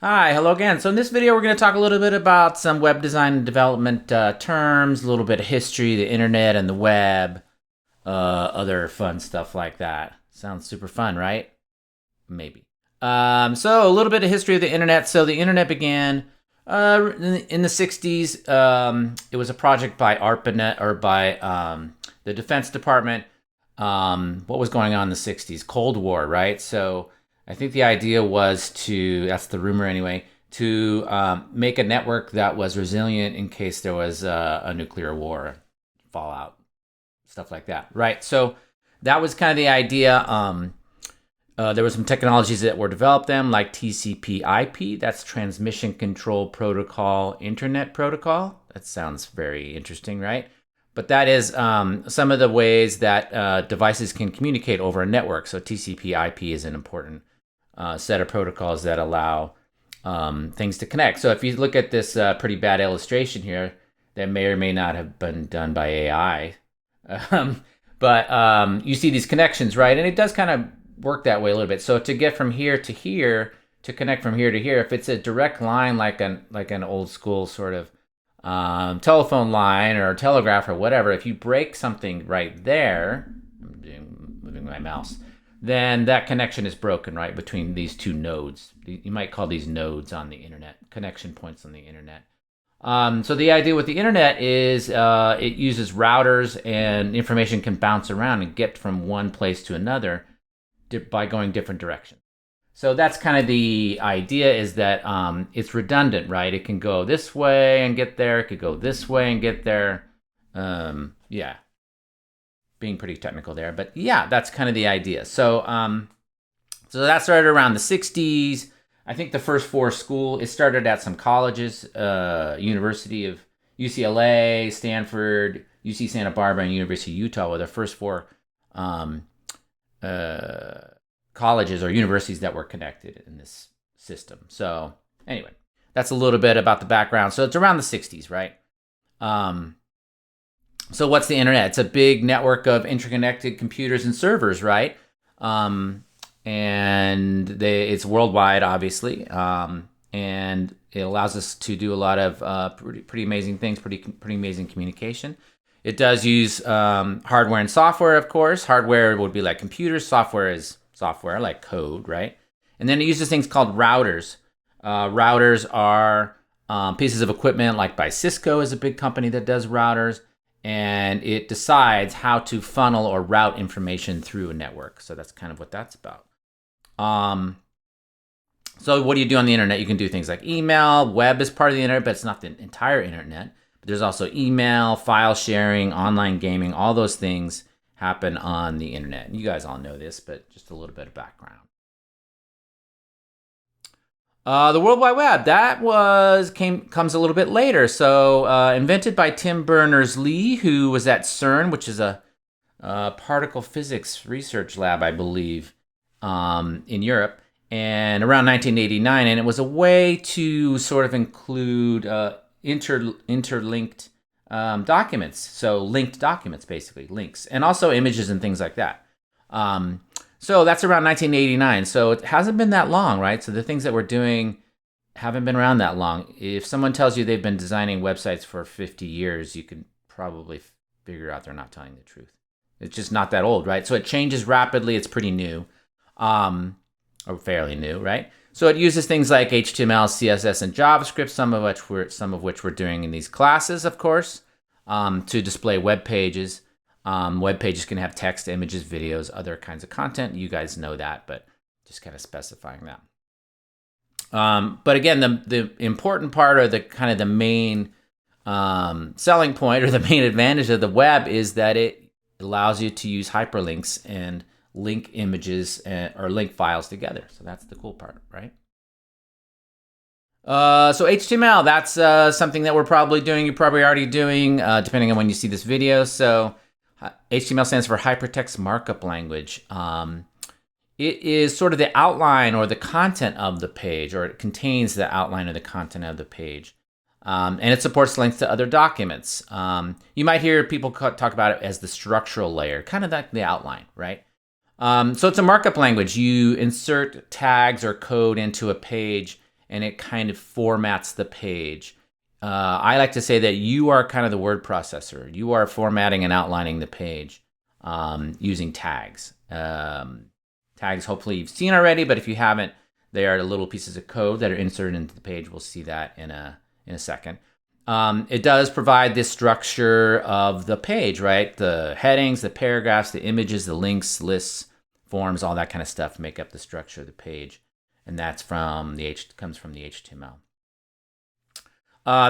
Hi, hello again. So in this video, we're going to talk a little bit about some web design and development terms, a little bit of history, the internet and the web, other fun stuff like that. Sounds super fun, right? Maybe. So a little bit of history of the internet. So the internet began in the 60s. It was a project by ARPANET or by the Defense Department. What was going on in the 60s? Cold War, right? So I think the idea was that's the rumor anyway, to make a network that was resilient in case there was a nuclear war, fallout, stuff like that, right? So that was kind of the idea. There were some technologies that were developed then, like TCP/IP, that's Transmission Control Protocol, Internet Protocol. That sounds very interesting, right? But that is some of the ways that devices can communicate over a network. So TCP/IP is an important set of protocols that allow things to connect. So if you look at this pretty bad illustration here, that may or may not have been done by AI, but you see these connections, right? And it does kind of work that way a little bit. So to get from here to here, to connect from here to here, if it's a direct line like an old school sort of telephone line or telegraph or whatever, if you break something right there, I'm moving my mouse, then that connection is broken, right, between these two nodes. You might call these nodes on the internet, connection points on the internet. So the idea with the internet is it uses routers, and information can bounce around and get from one place to another by going different directions. So that's kind of the idea, is that it's redundant, right? It can go this way and get there. It could go this way and get there. Yeah. Being pretty technical there, but yeah, that's kind of the idea. So so that started around the 60s. I think the first it started at some colleges, University of UCLA, Stanford, UC Santa Barbara, and University of Utah were the first four colleges or universities that were connected in this system. So anyway, that's a little bit about the background. So it's around the 60s, right? So what's the internet? It's a big network of interconnected computers and servers, right? And it's worldwide, obviously, and it allows us to do a lot of pretty amazing things, pretty amazing communication. It does use hardware and software, of course. Hardware would be like computers. Software is software, like code, right? And then it uses things called routers. Routers are pieces of equipment, like by Cisco is a big company that does routers. And it decides how to funnel or route information through a network. So that's kind of what that's about. So what do you do on the internet? You can do things like email. Web is part of the internet, but it's not the entire internet. But there's also email, file sharing, online gaming. All those things happen on the internet. And you guys all know this, but just a little bit of background. The World Wide Web, that comes a little bit later. So invented by Tim Berners-Lee, who was at CERN, which is a particle physics research lab, I believe, in Europe, and around 1989. And it was a way to sort of include interlinked documents. So linked documents, basically, links, and also images and things like that. So that's around 1989. So it hasn't been that long, right? So the things that we're doing haven't been around that long. If someone tells you they've been designing websites for 50 years, you can probably figure out they're not telling the truth. It's just not that old, right? So it changes rapidly. It's pretty new, or fairly new, right? So it uses things like HTML, CSS, and JavaScript, some of which we're doing in these classes, of course, to display web pages. Web pages can have text, images, videos, other kinds of content. You guys know that, but just kind of specifying that. But again, the important part, or the kind of the main selling point, or the main advantage of the web, is that it allows you to use hyperlinks and link images or link files together. So that's the cool part, right? So HTML, that's something that we're probably doing. You're probably already doing, depending on when you see this video. So HTML stands for Hypertext Markup Language. It is sort of the outline or the content of the page, or it contains the outline or the content of the page. And it supports links to other documents. You might hear people talk about it as the structural layer, kind of like the outline, right? So it's a markup language. You insert tags or code into a page, and it kind of formats the page. I like to say that you are kind of the word processor. You are formatting and outlining the page using tags. Tags, hopefully you've seen already, but if you haven't, they are the little pieces of code that are inserted into the page. We'll see that in a second. It does provide this structure of the page, right? The headings, the paragraphs, the images, the links, lists, forms, all that kind of stuff make up the structure of the page. And that's comes from the HTML.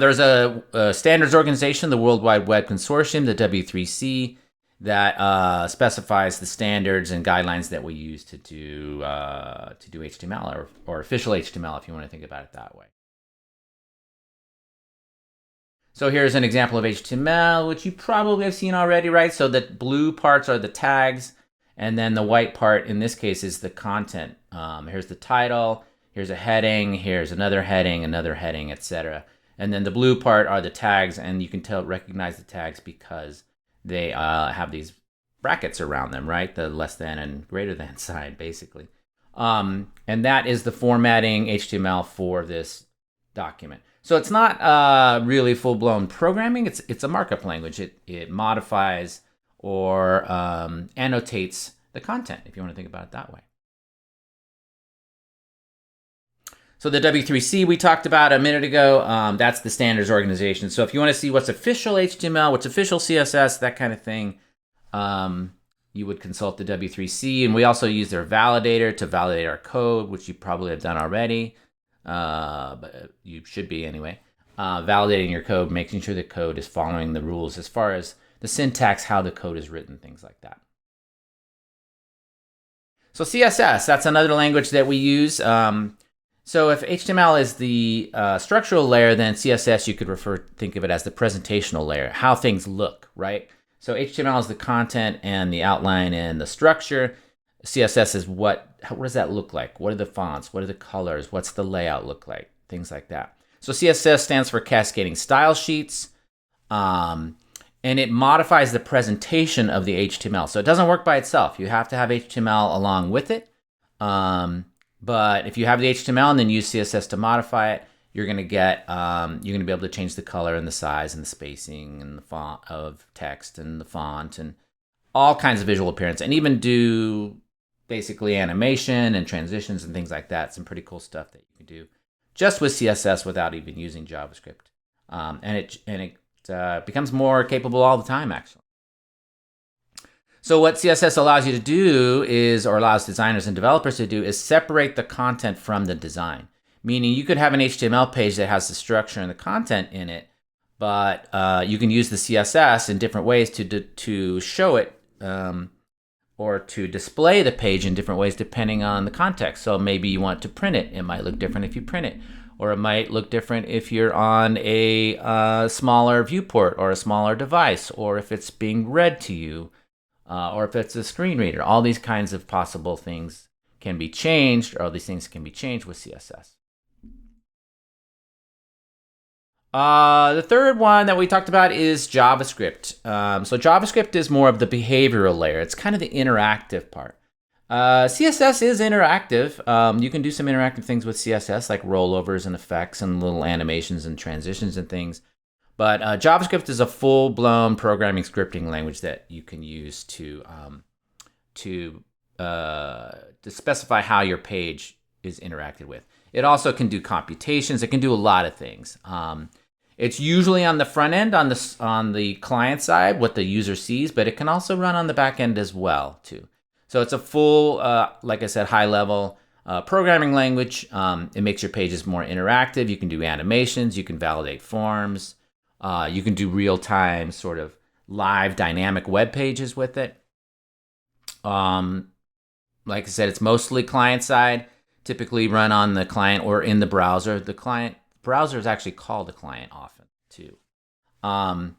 There's a standards organization, the World Wide Web Consortium, the W3C, that specifies the standards and guidelines that we use to do HTML or official HTML, if you want to think about it that way. So here's an example of HTML, which you probably have seen already, right? So the blue parts are the tags, and then the white part, in this case, is the content. Here's the title, here's a heading, here's another heading, etc. And then the blue part are the tags, and you can recognize the tags because they have these brackets around them, right? The less than and greater than sign, basically. And that is the formatting HTML for this document. So it's not really full-blown programming. It's a markup language. It modifies or annotates the content, if you want to think about it that way. So the W3C we talked about a minute ago, that's the standards organization. So if you want to see what's official HTML, what's official CSS, that kind of thing, you would consult the W3C. And we also use their validator to validate our code, which you probably have done already. But you should be anyway. Validating your code, making sure the code is following the rules as far as the syntax, how the code is written, things like that. So CSS, that's another language that we use. So if HTML is the structural layer, then CSS you could think of it as the presentational layer, how things look, right? So HTML is the content and the outline and the structure. CSS is what does that look like? What are the fonts? What are the colors? What's the layout look like? Things like that. So CSS stands for Cascading Style Sheets, and it modifies the presentation of the HTML. So it doesn't work by itself. You have to have HTML along with it. But if you have the HTML and then use CSS to modify it, you're going to be able to change the color and the size and the spacing and the font of text and the font and all kinds of visual appearance, and even do basically animation and transitions and things like that. Some pretty cool stuff that you can do just with CSS without even using JavaScript. And it becomes more capable all the time, actually. So what CSS allows you to do or allows designers and developers to do, is separate the content from the design. Meaning you could have an HTML page that has the structure and the content in it, but you can use the CSS in different ways to show it or to display the page in different ways depending on the context. So maybe you want to print it. It might look different if you print it. Or it might look different if you're on a smaller viewport or a smaller device, or if it's being read to you. Or if it's a screen reader. All these kinds of possible things can be changed, or all these things can be changed with CSS. The third one that we talked about is JavaScript. So JavaScript is more of the behavioral layer. It's kind of the interactive part. CSS is interactive. You can do some interactive things with CSS, like rollovers and effects and little animations and transitions and things. But JavaScript is a full-blown programming scripting language that you can use to specify how your page is interacted with. It also can do computations. It can do a lot of things. It's usually on the front end, on the client side, what the user sees, but it can also run on the back end as well, too. So it's a full, like I said, high-level programming language. It makes your pages more interactive. You can do animations. You can validate forms. You can do real-time sort of live dynamic web pages with it. Like I said, it's mostly client-side, typically run on the client or in the browser. The browser is actually called a client often, too. And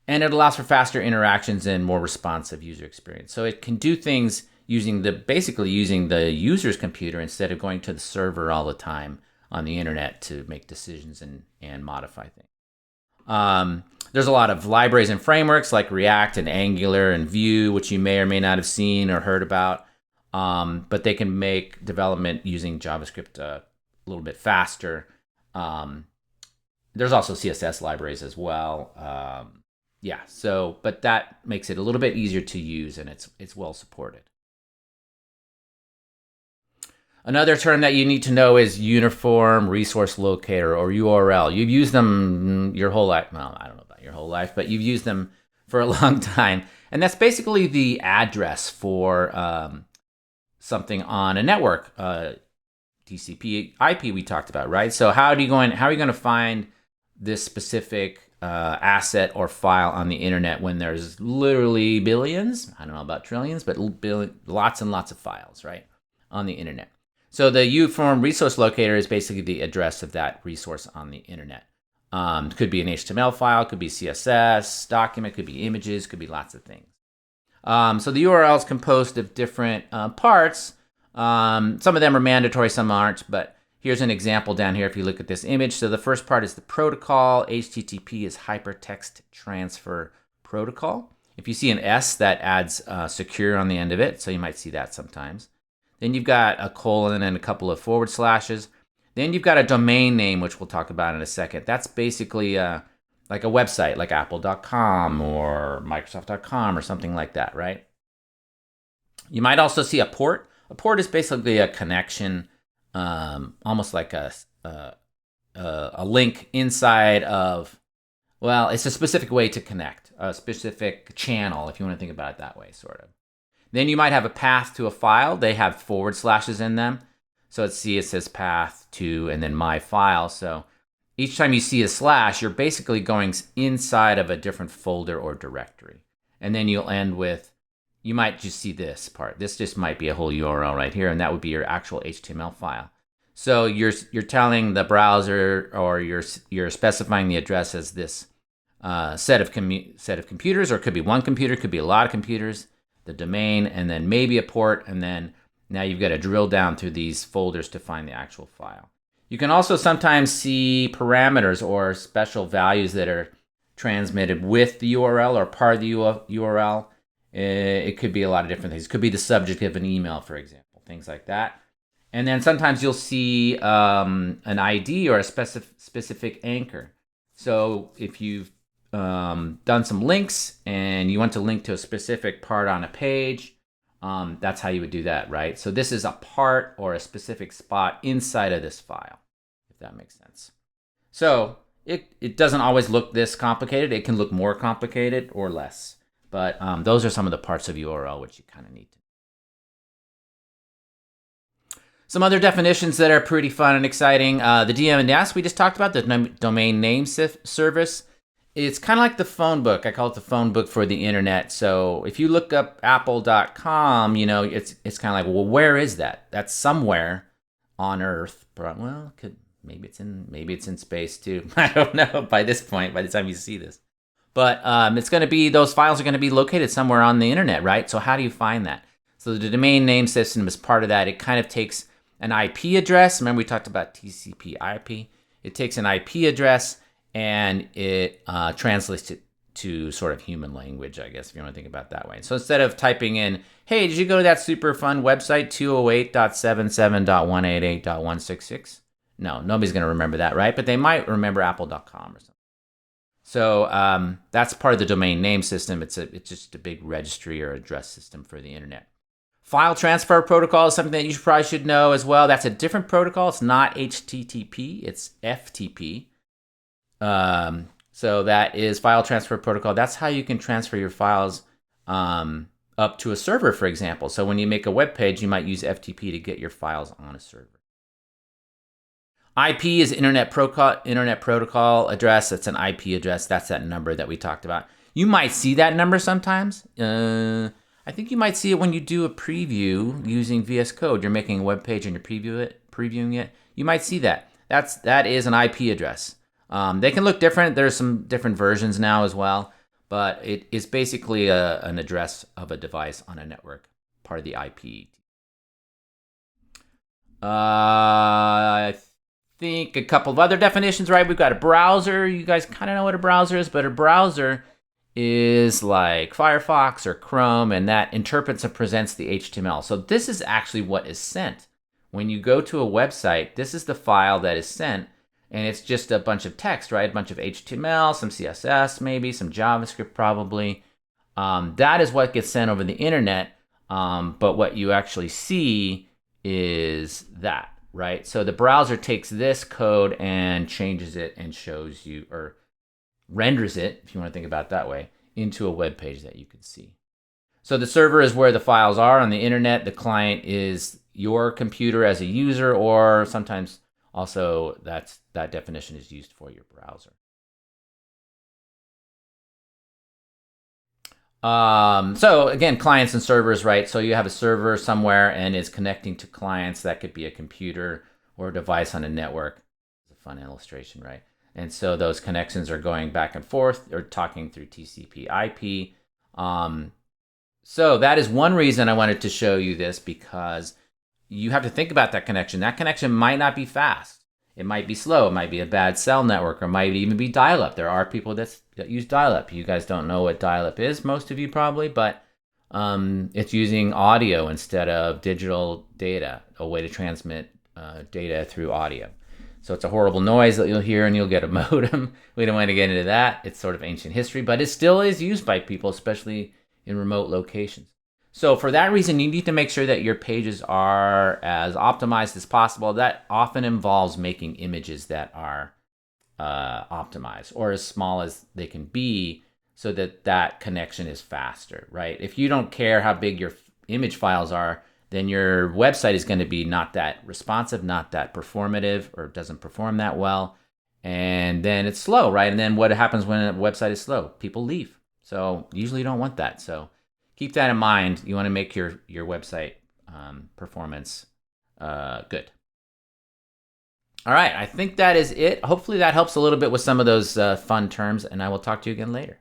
it allows for faster interactions and more responsive user experience. So it can do things basically using the user's computer instead of going to the server all the time on the internet to make decisions and modify things. There's a lot of libraries and frameworks like React and Angular and Vue, which you may or may not have seen or heard about. But they can make development using JavaScript little bit faster. There's also CSS libraries as well. Yeah, so but that makes it a little bit easier to use, and it's well supported. Another term that you need to know is Uniform Resource Locator, or URL. You've used them your whole life. Well, I don't know about your whole life, but you've used them for a long time. And that's basically the address for something on a network. TCP, IP we talked about, right? So how are you going to find this specific asset or file on the internet when there's literally billions? I don't know about trillions, but lots and lots of files, right, on the internet. So the Uniform Resource Locator is basically the address of that resource on the internet. It could be an HTML file, could be CSS document, could be images, could be lots of things. So the URL is composed of different parts. Some of them are mandatory, some aren't, but here's an example down here if you look at this image. So the first part is the protocol. HTTP is Hypertext Transfer Protocol. If you see an S, that adds secure on the end of it, so you might see that sometimes. Then you've got a colon and a couple of forward slashes. Then you've got a domain name, which we'll talk about in a second. That's basically like a website, like apple.com or microsoft.com or something like that, right? You might also see a port. A port is basically a connection, almost like a link inside of, well, it's a specific way to connect, a specific channel, if you want to think about it that way, sort of. Then you might have a path to a file. They have forward slashes in them. So let's see, it says path to and then my file. So each time you see a slash, you're basically going inside of a different folder or directory. And then you'll end with, you might just see this part. This just might be a whole URL right here, and that would be your actual HTML file. So you're telling the browser, or you're specifying the address as this set of computers, or it could be one computer, could be a lot of computers, the domain, and then maybe a port, and then now you've got to drill down through these folders to find the actual file. You can also sometimes see parameters or special values that are transmitted with the URL or part of the URL. It could be a lot of different things. It could be the subject of an email, for example, things like that. And then sometimes you'll see an ID or a specific anchor. So if you've done some links and you want to link to a specific part on a page, that's how you would do that, right? So this is a part or a specific spot inside of this file, if that makes sense. So it doesn't always look this complicated. It can look more complicated or less. But those are some of the parts of URL which you kind of need to. Some other definitions that are pretty fun and exciting. The DNS we just talked about, the domain name service. It's kind of like the phone book. I call it the phone book for the internet. So if you look up apple.com, you know, it's kind of like, well, where is that? That's somewhere on Earth. Well, maybe it's in space too. I don't know by this point, by the time you see this. But it's going to be, those files are going to be located somewhere on the internet, right? So how do you find that? So the domain name system is part of that. It kind of takes an IP address. Remember we talked about TCP IP. It takes an IP address and it translates it to sort of human language, I guess, if you want to think about it that way. So instead of typing in, hey, did you go to that super fun website, 208.77.188.166? No, nobody's going to remember that, right? But they might remember apple.com or something. So that's part of the domain name system. It's just a big registry or address system for the internet. File transfer protocol is something that you probably should know as well. That's a different protocol. It's not HTTP. It's FTP. So that is file transfer protocol. That's how you can transfer your files up to a server, for example. So when you make a web page, you might use FTP to get your files on a server. IP is Internet Protocol address. That's an IP address. That's that number that we talked about. You might see that number sometimes. I think you might see it when you do a preview using VS Code. You're making a web page and you're previewing it. You might see that. That is an IP address. They can look different. There's some different versions now as well, but it is basically an address of a device on a network, part of the IP. I think a couple of other definitions, right? We've got a browser. You guys kind of know what a browser is, but a browser is like Firefox or Chrome, and that interprets and presents the HTML. So this is actually what is sent When you go to a website, this is the file that is sent, and it's just a bunch of text, right? A bunch of HTML, some CSS, maybe some JavaScript, probably. That is what gets sent over the internet, but what you actually see is that, right? So the browser takes this code and changes it and shows you, or renders it, if you want to think about it that way, into a web page that you can see. So the server is where the files are on the internet. The client is your computer as a user, or sometimes also that definition is used for your browser. So again, clients and servers, right? So you have a server somewhere and it's connecting to clients. That could be a computer or a device on a network. It's a fun illustration, right? And so those connections are going back and forth or talking through TCP/IP. So that is one reason I wanted to show you this, because you have to think about that connection. That connection might not be fast. It might be slow. It might be a bad cell network, or might even be dial-up. There are people that use dial-up. You guys don't know what dial-up is, most of you probably, but it's using audio instead of digital data, a way to transmit data through audio. So it's a horrible noise that you'll hear, and you'll get a modem. We don't want to get into that. It's sort of ancient history, but it still is used by people, especially in remote locations. So for that reason, you need to make sure that your pages are as optimized as possible. That often involves making images that are optimized, or as small as they can be, so that that connection is faster, right? If you don't care how big your image files are, then your website is going to be not that responsive, not that performative, or doesn't perform that well. And then it's slow, right? And then what happens when a website is slow? People leave. So usually you don't want that. So keep that in mind. You want to make your website performance good. All right, I think that is it. Hopefully that helps a little bit with some of those fun terms, and I will talk to you again later.